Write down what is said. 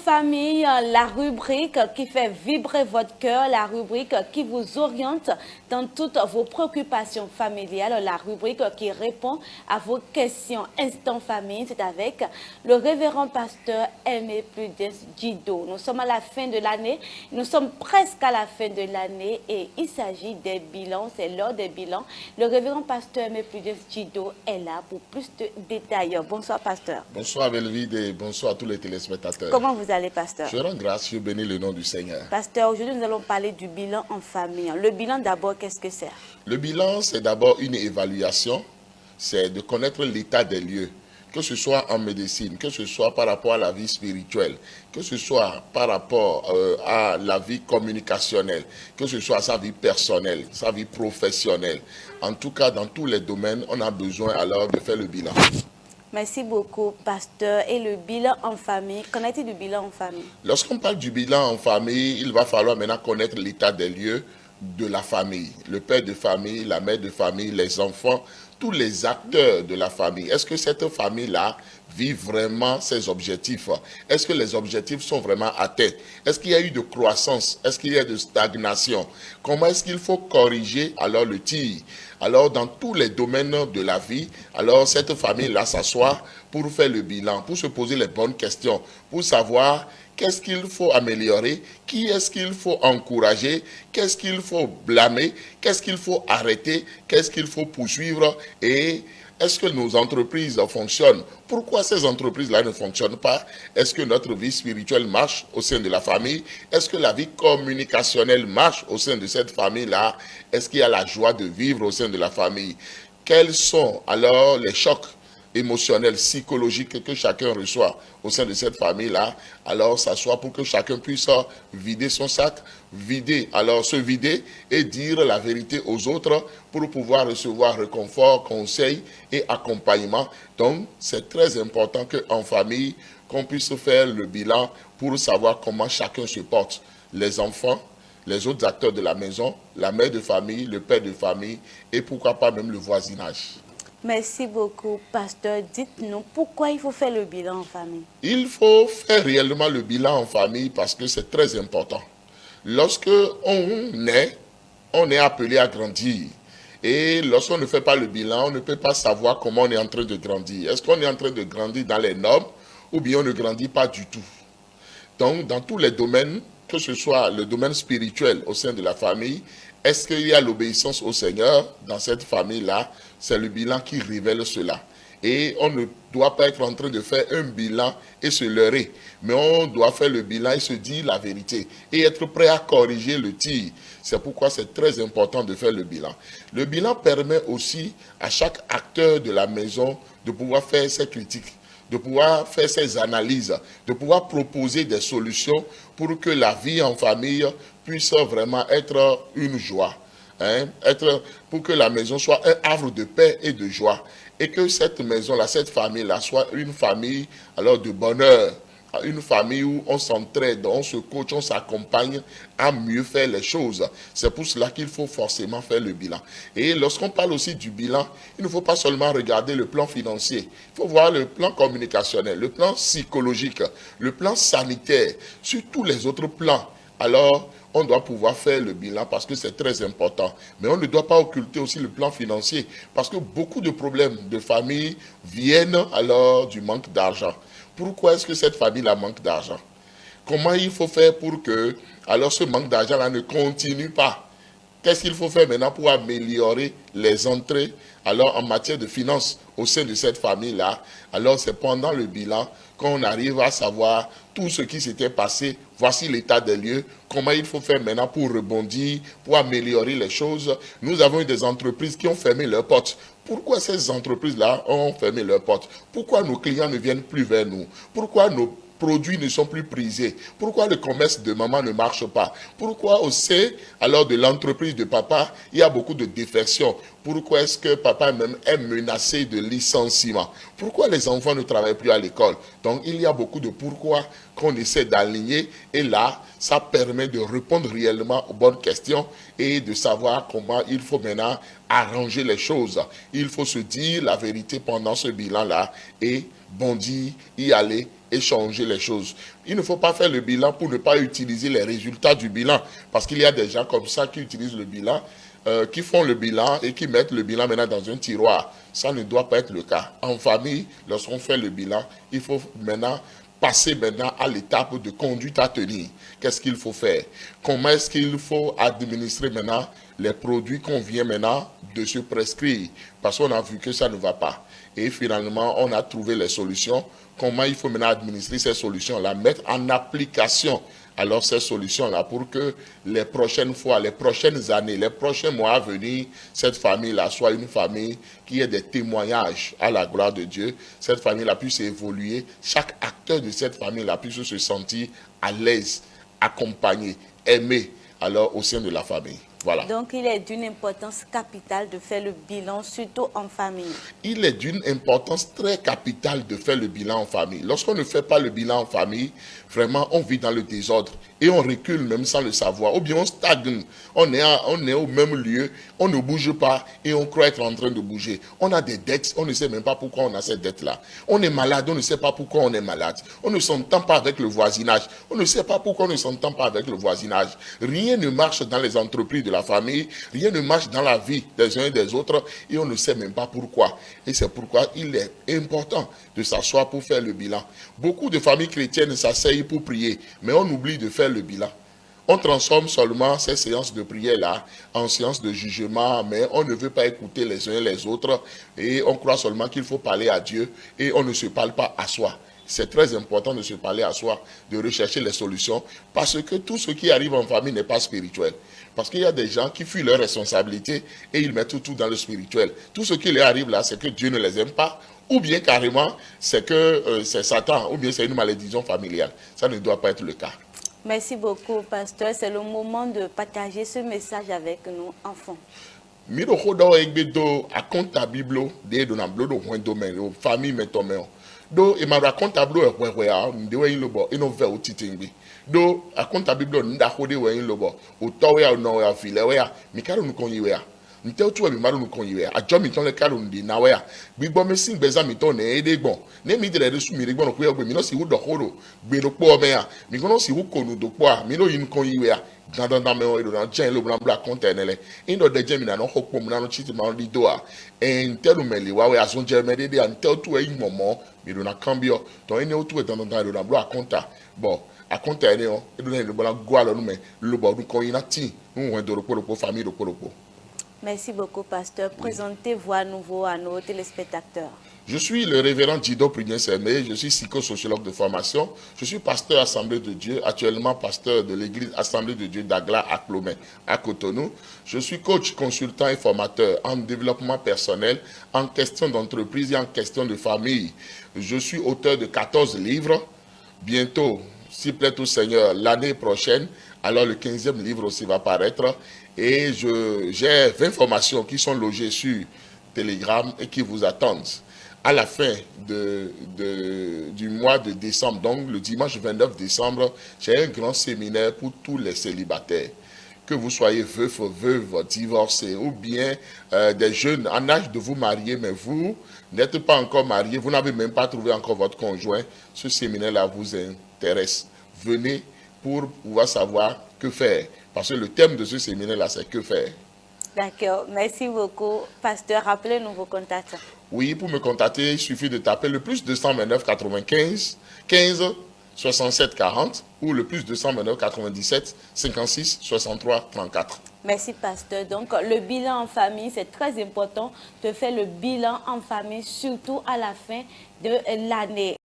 famille, la rubrique qui fait vibrer votre cœur, la rubrique qui vous oriente dans toutes vos préoccupations familiales, la rubrique qui répond à vos questions instant famille. C'est avec le révérend pasteur Aimé Prudence Djido. Nous sommes à la fin de l'année, nous sommes presque à la fin de l'année et il s'agit des bilans, c'est l'heure des bilans. Le révérend pasteur Aimé Prudence Djido est là pour plus de détails. Bonsoir pasteur. Bonsoir Belvide et bonsoir à tous les téléspectateurs. Comment vous allez, pasteur? Je rends grâce, je bénis le nom du Seigneur. Pasteur, aujourd'hui nous allons parler du bilan en famille. Le bilan d'abord, qu'est-ce que c'est? Le bilan, c'est d'abord une évaluation, c'est de connaître l'état des lieux, que ce soit en médecine, que ce soit par rapport à la vie spirituelle, que ce soit par rapport à la vie communicationnelle, que ce soit à sa vie personnelle, sa vie professionnelle. En tout cas, dans tous les domaines, on a besoin alors de faire le bilan. Merci beaucoup, pasteur. Et le bilan en famille, qu'en est-il du bilan en famille? Lorsqu'on parle du bilan en famille, il va falloir maintenant connaître l'état des lieux de la famille. Le père de famille, la mère de famille, les enfants, tous les acteurs de la famille. Est-ce que cette famille-là vit vraiment ses objectifs? Est-ce que les objectifs sont vraiment atteints? Est-ce qu'il y a eu de croissance? Est-ce qu'il y a de stagnation? Comment est-ce qu'il faut corriger alors le tir? Alors, dans tous les domaines de la vie, alors cette famille-là s'assoit pour faire le bilan, pour se poser les bonnes questions, pour savoir qu'est-ce qu'il faut améliorer, qui est-ce qu'il faut encourager, qu'est-ce qu'il faut blâmer, qu'est-ce qu'il faut arrêter, qu'est-ce qu'il faut poursuivre et est-ce que nos entreprises fonctionnent? Pourquoi ces entreprises-là ne fonctionnent pas? Est-ce que notre vie spirituelle marche au sein de la famille? Est-ce que la vie communicationnelle marche au sein de cette famille-là? Est-ce qu'il y a la joie de vivre au sein de la famille? Quels sont alors les chocs émotionnels, psychologiques que chacun reçoit au sein de cette famille-là? Alors s'asseoir pour que chacun puisse vider son sac, se vider et dire la vérité aux autres pour pouvoir recevoir réconfort, conseil et accompagnement. Donc, c'est très important qu'en famille, qu'on puisse faire le bilan pour savoir comment chacun se porte. Les enfants, les autres acteurs de la maison, la mère de famille, le père de famille et pourquoi pas même le voisinage. Merci beaucoup, pasteur. Dites-nous pourquoi il faut faire le bilan en famille. Il faut faire réellement le bilan en famille parce que c'est très important. Lorsque on est appelé à grandir. Et lorsqu'on ne fait pas le bilan, on ne peut pas savoir comment on est en train de grandir. Est-ce qu'on est en train de grandir dans les normes ou bien on ne grandit pas du tout? Donc, dans tous les domaines, que ce soit le domaine spirituel au sein de la famille, est-ce qu'il y a l'obéissance au Seigneur dans cette famille-là? C'est le bilan qui révèle cela. Et on ne doit pas être en train de faire un bilan et se leurrer. Mais on doit faire le bilan et se dire la vérité. Et être prêt à corriger le tir. C'est pourquoi c'est très important de faire le bilan. Le bilan permet aussi à chaque acteur de la maison de pouvoir faire ses critiques, de pouvoir faire ses analyses, de pouvoir proposer des solutions pour que la vie en famille puisse vraiment être une joie. Pour que la maison soit un havre de paix et de joie. Et que cette maison-là, cette famille-là soit une famille alors de bonheur. Une famille où on s'entraide, on se coach, on s'accompagne à mieux faire les choses. C'est pour cela qu'il faut forcément faire le bilan. Et lorsqu'on parle aussi du bilan, il ne faut pas seulement regarder le plan financier. Il faut voir le plan communicationnel, le plan psychologique, le plan sanitaire, sur tous les autres plans. Alors, on doit pouvoir faire le bilan parce que c'est très important. Mais on ne doit pas occulter aussi le plan financier parce que beaucoup de problèmes de famille viennent alors du manque d'argent. Pourquoi est-ce que cette famille-là manque d'argent? Comment il faut faire pour que alors ce manque d'argent-là ne continue pas? Qu'est-ce qu'il faut faire maintenant pour améliorer les entrées alors en matière de finances au sein de cette famille-là? Alors c'est pendant le bilan qu'on arrive à savoir tout ce qui s'était passé. Voici l'état des lieux, comment il faut faire maintenant pour rebondir, pour améliorer les choses. Nous avons eu des entreprises qui ont fermé leurs portes. Pourquoi ces entreprises-là ont fermé leurs portes? Pourquoi nos clients ne viennent plus vers nous? Pourquoi nos produits ne sont plus prisés? Pourquoi le commerce de maman ne marche pas? Pourquoi au sein alors de l'entreprise de papa, il y a beaucoup de défections? Pourquoi est-ce que papa même est menacé de licenciement? Pourquoi les enfants ne travaillent plus à l'école? Donc, il y a beaucoup de pourquoi qu'on essaie d'aligner. Et là, ça permet de répondre réellement aux bonnes questions et de savoir comment il faut maintenant arranger les choses. Il faut se dire la vérité pendant ce bilan-là et bondir, y aller et changer les choses. Il ne faut pas faire le bilan pour ne pas utiliser les résultats du bilan. Parce qu'il y a des gens comme ça qui utilisent le bilan, qui font le bilan et qui mettent le bilan maintenant dans un tiroir. Ça ne doit pas être le cas. En famille, lorsqu'on fait le bilan, il faut maintenant passer maintenant à l'étape de conduite à tenir. Qu'est-ce qu'il faut faire? Comment est-ce qu'il faut administrer maintenant les produits qu'on vient maintenant de se prescrire? Parce qu'on a vu que ça ne va pas. Et finalement, on a trouvé les solutions. Comment il faut maintenant administrer ces solutions-là, mettre en application alors ces solutions-là pour que les prochaines fois, les prochaines années, les prochains mois à venir, cette famille-là soit une famille qui ait des témoignages à la gloire de Dieu. Cette famille-là puisse évoluer. Chaque acteur de cette famille-là puisse se sentir à l'aise, accompagné, aimé alors au sein de la famille. Voilà. Donc, il est d'une importance capitale de faire le bilan, surtout en famille. Il est d'une importance très capitale de faire le bilan en famille. Lorsqu'on ne fait pas le bilan en famille, vraiment, on vit dans le désordre et on recule même sans le savoir. Ou bien on stagne, on est au même lieu, on ne bouge pas et on croit être en train de bouger. On a des dettes, on ne sait même pas pourquoi on a ces dettes-là. On est malade, on ne sait pas pourquoi on est malade. On ne s'entend pas avec le voisinage. On ne sait pas pourquoi on ne s'entend pas avec le voisinage. Rien ne marche dans les entreprises de la famille, rien ne marche dans la vie des uns et des autres et on ne sait même pas pourquoi. Et c'est pourquoi il est important de s'asseoir pour faire le bilan. Beaucoup de familles chrétiennes s'asseyent pour prier, mais on oublie de faire le bilan. On transforme seulement ces séances de prière-là en séances de jugement, mais on ne veut pas écouter les uns et les autres et on croit seulement qu'il faut parler à Dieu et on ne se parle pas à soi. C'est très important de se parler à soi, de rechercher les solutions, parce que tout ce qui arrive en famille n'est pas spirituel. Parce qu'il y a des gens qui fuient leurs responsabilités et ils mettent tout dans le spirituel. Tout ce qui leur arrive là, c'est que Dieu ne les aime pas, ou bien carrément, c'est que c'est Satan, ou bien c'est une malédiction familiale. Ça ne doit pas être le cas. Merci beaucoup, pasteur. C'est le moment de partager ce message avec nos enfants. Miro hodo egbedo akonta biblo de do na blodo hwendo men o famille metomeo do e ma raconta blo ehwehwe a ndewe yin lobo ino ve otitingbi do akonta biblo nda hode we yin lobo o towe a no ya file we a mi karo nu kon yiwe a nte otu e mi maru nu kon yiwe a ajo mi ton le karo ndi na we a gbigbo mi sin gbeza mi ton e degbon ne mi dire de su mi regbon ko egbe mi no si hu do horo gbe do po me a mi kono si hu konu do po a mi no yin kon yiwe a dans mes oreilles, dans le le blanc blanc contenele. Et dans des gemmes, dans le hop, dans le chiti, dans le lidoa. Et tel ou meli, ouais, à son germe, et en tel tout est un moment, mais dans un cambio, dans un autre dans le blanc à compta. Bon, à compta, et dans le blanc guala, nous, mais le bord du coinati, nous, on est de repos pour famille, de repos. Merci beaucoup, pasteur. Présentez-vous à nouveau à nos téléspectateurs. Je suis le révérend Dido Prigné-Semé, je suis psychosociologue de formation, je suis pasteur Assemblée de Dieu, actuellement pasteur de l'église Assemblée de Dieu d'Agla à Clomé, à Cotonou. Je suis coach, consultant et formateur en développement personnel, en question d'entreprise et en question de famille. Je suis auteur de 14 livres, bientôt, s'il plaît au Seigneur, l'année prochaine, alors le 15e livre aussi va paraître. Et j'ai 20 formations qui sont logées sur Telegram et qui vous attendent. À la fin du mois de décembre, donc le dimanche 29 décembre, j'ai un grand séminaire pour tous les célibataires. Que vous soyez veuf, veuve, divorcé ou bien des jeunes en âge de vous marier, mais vous n'êtes pas encore marié, vous n'avez même pas trouvé encore votre conjoint, ce séminaire-là vous intéresse. Venez pour pouvoir savoir que faire. Parce que le thème de ce séminaire-là, c'est que faire. D'accord, merci beaucoup. Pasteur, rappelez-nous vos contacts. Oui, pour me contacter, il suffit de taper le plus 229 95 15 67 40 ou le plus 229 97 56 63 34. Merci, pasteur. Donc, le bilan en famille, c'est très important de faire le bilan en famille, surtout à la fin de l'année.